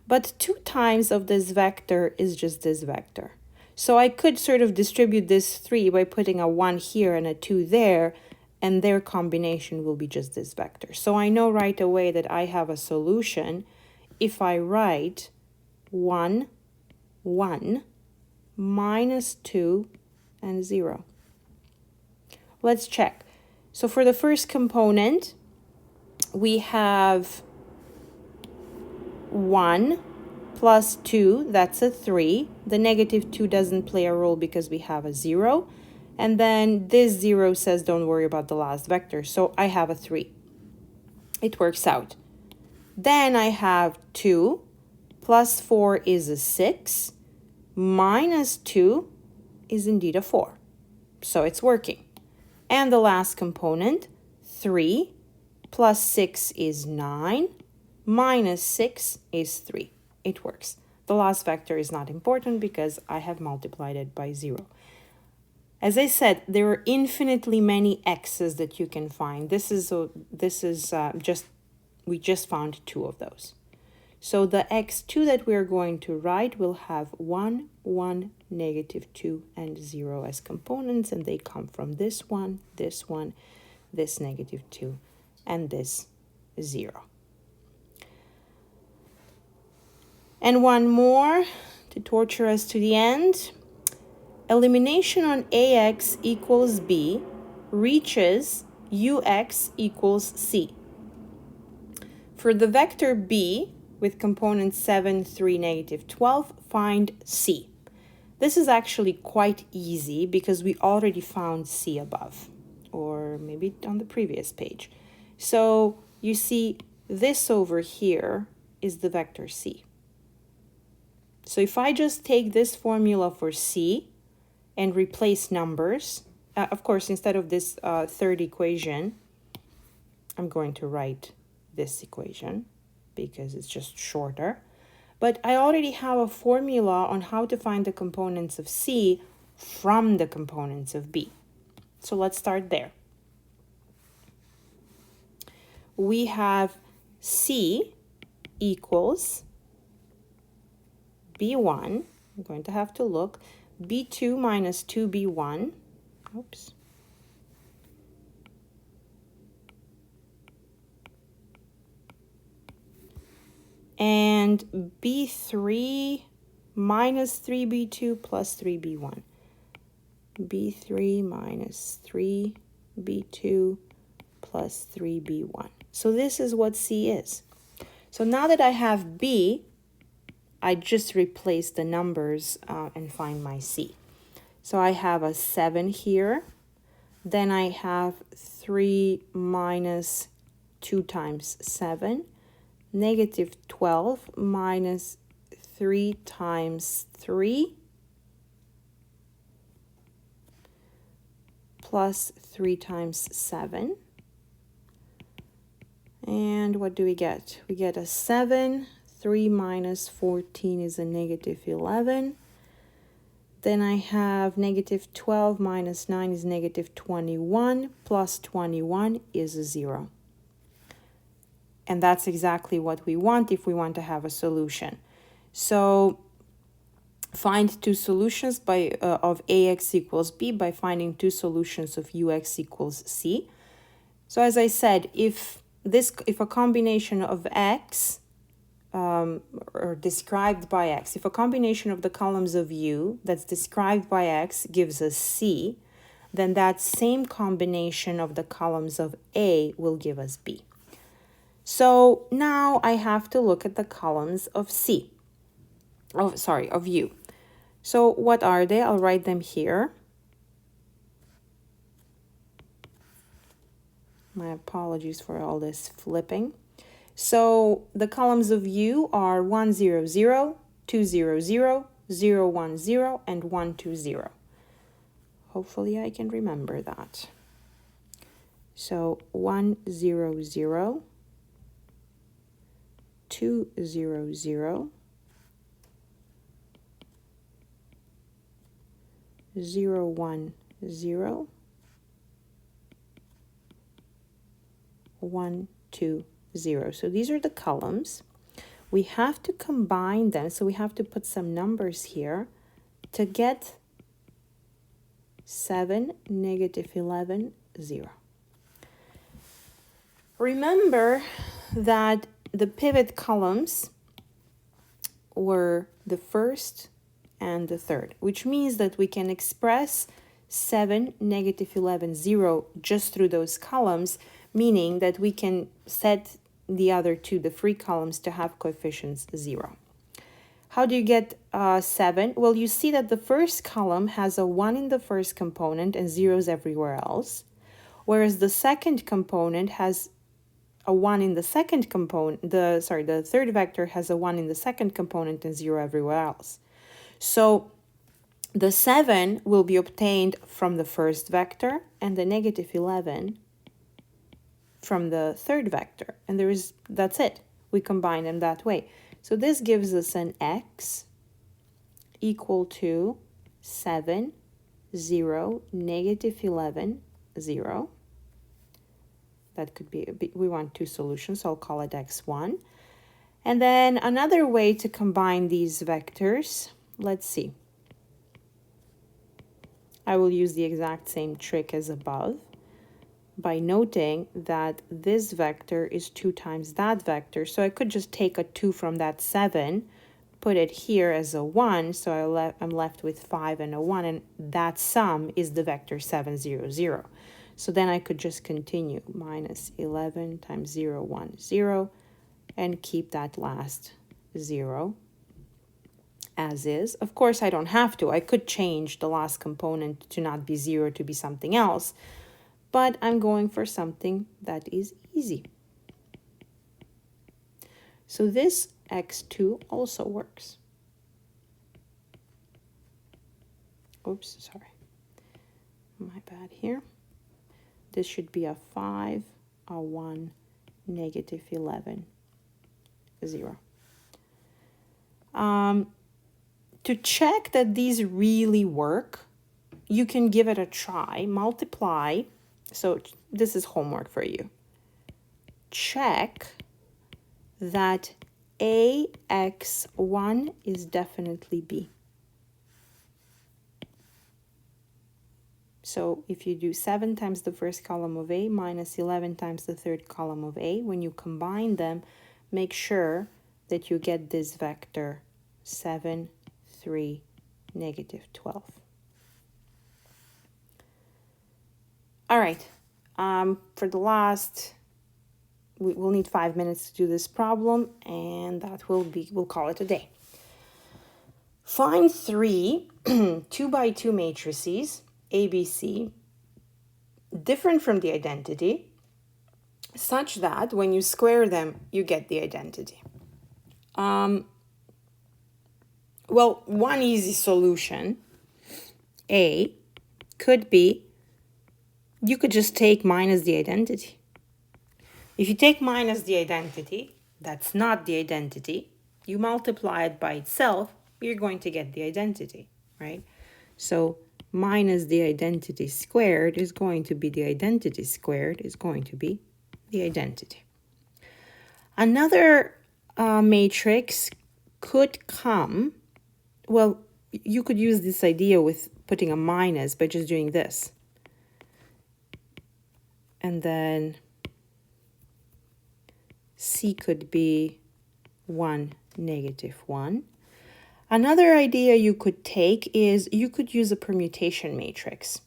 but 2 times of this vector is just this vector. So I could sort of distribute this 3 by putting a 1 here and a 2 there, and their combination will be just this vector. So I know right away that I have a solution if I write 1, 1, minus 2, and 0. Let's check. So for the first component, we have 1 plus 2, that's a 3. The -2 doesn't play a role because we have a 0. And then this 0 says don't worry about the last vector. So I have a 3. It works out. Then I have 2 plus 4 is a 6. Minus 2 is indeed a 4. So it's working. And the last component, 3, plus 6 is 9, minus 6 is 3. It works. The last vector is not important because I have multiplied it by 0. As I said, there are infinitely many x's that you can find. We just found 2 of those. So the x2 that we're going to write will have 1, 1, negative 2, and 0 as components, and they come from this one, this negative 2, and this 0. And one more to torture us to the end. Elimination on ax equals b reaches ux equals c. For the vector b, with components 7, 3, negative 12, find c. This is actually quite easy because we already found c above, or maybe on the previous page. So you see this over here is the vector c. So if I just take this formula for c and replace numbers, of course, instead of this third equation, I'm going to write this equation because it's just shorter. But I already have a formula on how to find the components of c from the components of b. So let's start there. We have c equals b1, I'm going to have to look, b2 minus 2b1, oops, and b3 minus 3b2 plus 3b1, b3 minus 3b2 plus 3b1. So this is what c is. So now that I have b, I just replace the numbers and find my c. So I have a 7 here. Then I have 3 minus 2 times 7. Negative 12 minus 3 times 3. Plus 3 times 7. And what do we get? We get a 7. 3 minus 14 is a negative 11. Then I have negative 12 minus 9 is negative 21, plus 21 is a 0. And that's exactly what we want if we want to have a solution. So find two solutions of ax equals b by finding two solutions of ux equals c. So as I said, if a combination of x or described by x, if a combination of the columns of u that's described by x gives us c, then that same combination of the columns of a will give us b. So now I have to look at the columns of of u. So what are they? I'll write them here. My apologies for all this flipping. So the columns of u are 1, 0, 0, 2, 0, 0, 0, 1, 0, and 1, 2, 0. Hopefully I can remember that. So 1, 0, 0, 2, 0, 0, 0, 1, 0, 1, 2, 0. So these are the columns. We have to combine them, so we have to put some numbers here to get 7, negative 11, 0. Remember that the pivot columns were the first and the third, which means that we can express 7, negative 11, 0 just through those columns, meaning that we can set the other two, the free columns, to have coefficients 0. How do you get 7? Well, you see that the first column has a 1 in the first component and zeros everywhere else, whereas the second component has a 1 in the second component, the third vector has a 1 in the second component and 0 everywhere else. So the 7 will be obtained from the first vector and the negative 11 from the third vector. And that's it. We combine them that way. So this gives us an x equal to 7, 0, negative 11, 0. That could be, we want two solutions, so I'll call it x1. And then another way to combine these vectors, let's see. I will use the exact same trick as above by noting that this vector is 2 times that vector. So I could just take a 2 from that 7, put it here as a 1, so I'm left with 5 and a 1, and that sum is the vector 7, 0, 0. So then I could just continue, minus 11 times 0, 1, 0, and keep that last 0 as is. Of course, I don't have to. I could change the last component to not be 0 to be something else, but I'm going for something that is easy. So this x2 also works. Oops, sorry. My bad here. This should be a 5, a 1, negative 11, 0. To check that these really work, you can give it a try. Multiply. So this is homework for you. Check that ax1 is definitely b. So if you do 7 times the first column of A minus 11 times the third column of A, when you combine them, make sure that you get this vector 7, 3, negative 12. All right, for the last, we'll need 5 minutes to do this problem, and that we'll call it a day. Find 3 2 by 2 matrices, ABC, different from the identity, such that when you square them, you get the identity. Well, one easy solution, A, could be, you could just take minus the identity. If you take minus the identity, that's not the identity, you multiply it by itself, you're going to get the identity, right? So minus the identity squared is going to be the identity squared is going to be the identity. Another matrix could come, well, you could use this idea with putting a minus by just doing this. And then C could be 1, negative 1. Another idea you could take is you could use a permutation matrix.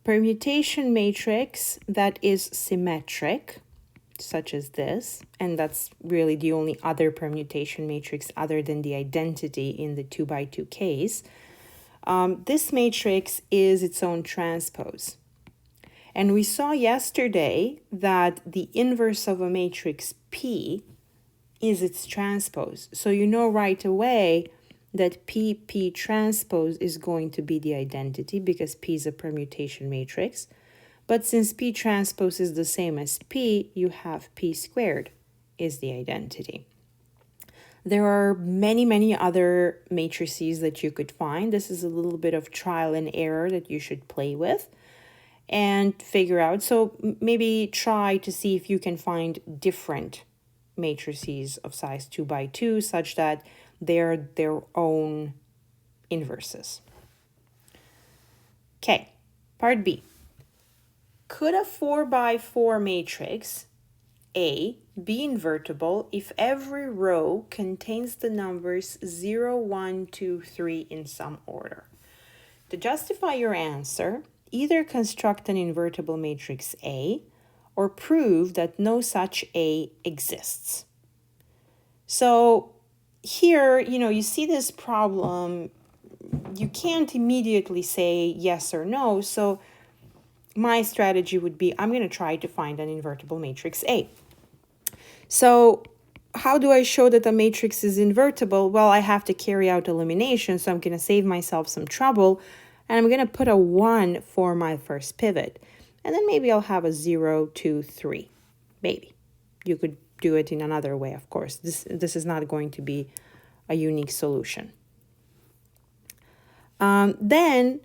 Permutation matrix that is symmetric, such as this, and that's really the only other permutation matrix other than the identity in the 2 by 2 case. This matrix is its own transpose. And we saw yesterday that the inverse of a matrix P is its transpose. So you know right away that P transpose is going to be the identity because P is a permutation matrix. But since P transpose is the same as P, you have P squared is the identity. There are many, many other matrices that you could find. This is a little bit of trial and error that you should play with and figure out. So maybe try to see if you can find different matrices of size 2 by 2 such that they're their own inverses. Okay, part B. Could a 4 by 4 matrix A be invertible if every row contains the numbers 0, 1, 2, 3 in some order? To justify your answer, either construct an invertible matrix A or prove that no such A exists. So here, you see this problem, you can't immediately say yes or no, so my strategy would be I'm going to try to find an invertible matrix A. So how do I show that a matrix is invertible? Well, I have to carry out elimination, so I'm going to save myself some trouble, and I'm going to put a 1 for my first pivot. And then maybe I'll have a 0, 2, 3. Maybe. You could do it in another way, of course. This is not going to be a unique solution. Then,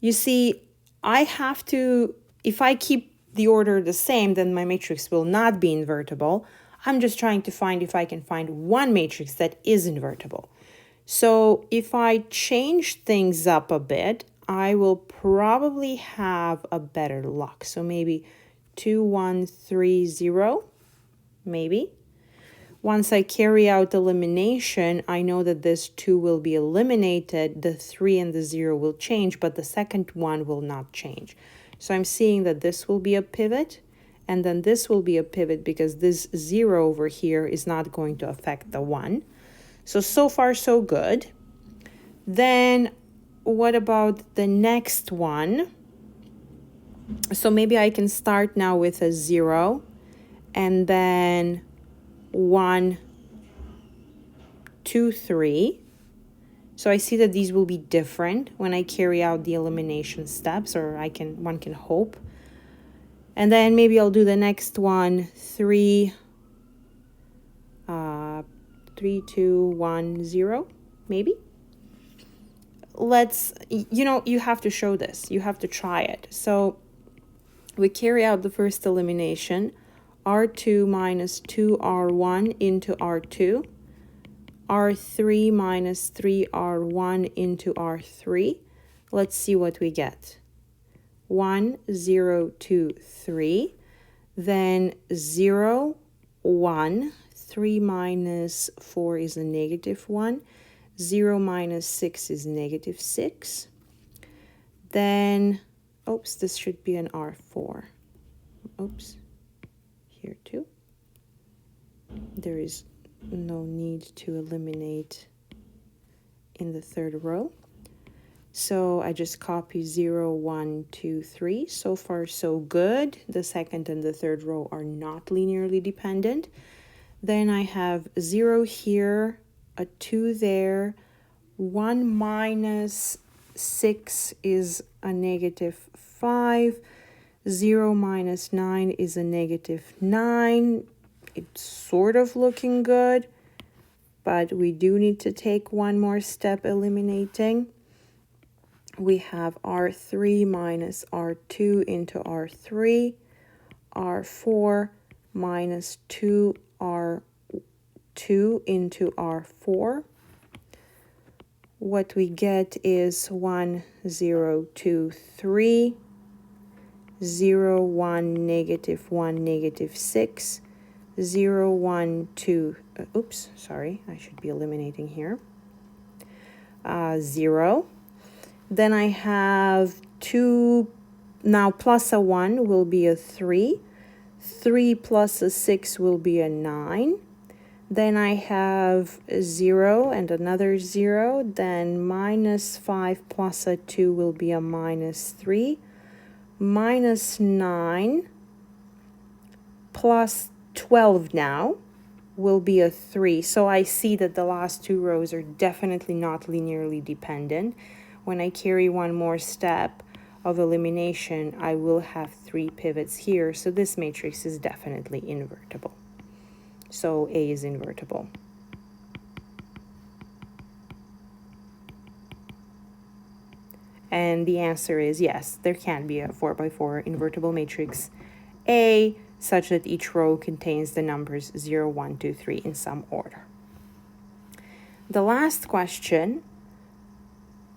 you see, I have to, if I keep the order the same, then my matrix will not be invertible. I'm just trying to find if I can find one matrix that is invertible. So if I change things up a bit, I will probably have a better luck. So maybe 2, 1, 3, 0, maybe. Once I carry out elimination, I know that this 2 will be eliminated, the 3 and the 0 will change, but the second one will not change. So I'm seeing that this will be a pivot, and then this will be a pivot because this 0 over here is not going to affect the 1. So far so good. Then what about the next one? So maybe I can start now with a 0, and then 1, 2, 3. So I see that these will be different when I carry out the elimination steps, or one can hope. And then maybe I'll do the next one, 3, 3, 2, 1, 0, maybe. You have to show this. You have to try it. So we carry out the first elimination, R2 minus 2R1 into R2, R3 minus 3R1 into R3. Let's see what we get. 1, 0, 2, 3. Then 0, 1. 3 minus 4 is a negative 1. 0 minus 6 is negative 6. Then, oops, this should be an R4. Oops, here too. There is no need to eliminate in the third row. So I just copy 0, 1, 2, 3. So far, so good. The second and the third row are not linearly dependent. Then I have 0 here, a 2 there. 1 minus 6 is a negative 5. 0 minus 9 is a negative 9. It's sort of looking good, but we do need to take one more step eliminating. We have R3 minus R2 into R3, R4 minus 2R2 into R4. What we get is 1, 0, 2, 3, 0, 1, negative 1, negative 6, 0, 1, 2, oops, sorry, I should be eliminating here, 0. Then I have 2, now plus a 1 will be a 3, 3 plus a 6 will be a 9. Then I have a 0 and another 0, then minus 5 plus a 2 will be a minus 3, minus 9 plus 12 now will be a 3. So I see that the last two rows are definitely not linearly dependent. When I carry one more step of elimination, I will have 3 pivots here. So this matrix is definitely invertible. So A is invertible. And the answer is yes, there can be a 4x4 invertible matrix A such that each row contains the numbers 0, 1, 2, 3 in some order. The last question,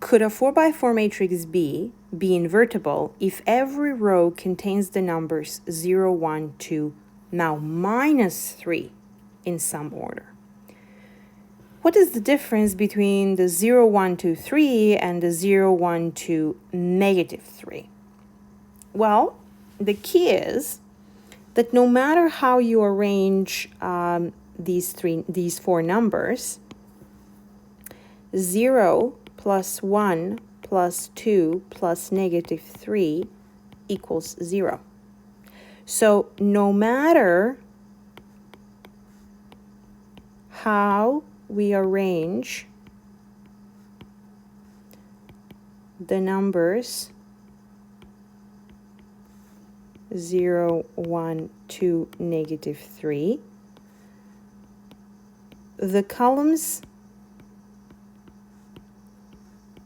could a 4x4 matrix B be invertible if every row contains the numbers 0, 1, 2, now minus 3 in some order? What is the difference between the 0, 1, 2, 3 and the 0, 1, 2, negative 3? Well, the key is that no matter how you arrange these 4 numbers, 0 plus 1 plus 2 plus negative 3 equals 0. So no matter how we arrange the numbers 0, 1, 2, negative 3. The columns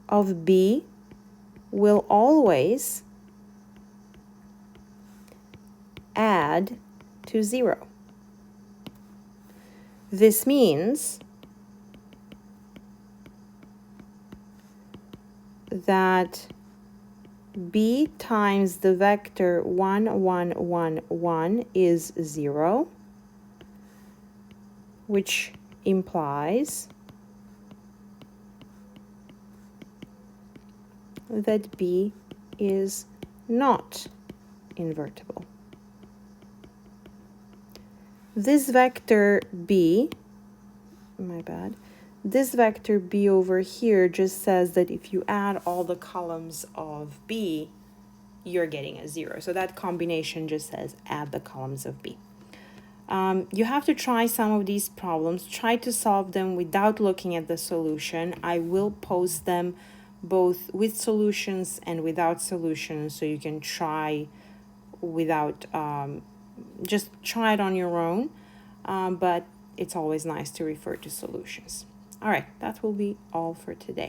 of B will always add to 0. This means that B times the vector 1, 1, 1, 1 is 0, which implies that B is not invertible. This vector B, this vector B over here just says that if you add all the columns of B, you're getting a 0. So that combination just says add the columns of B. You have to try some of these problems. Try to solve them without looking at the solution. I will post them both with solutions and without solutions, so you can try without, just try it on your own, but it's always nice to refer to solutions. All right, that will be all for today.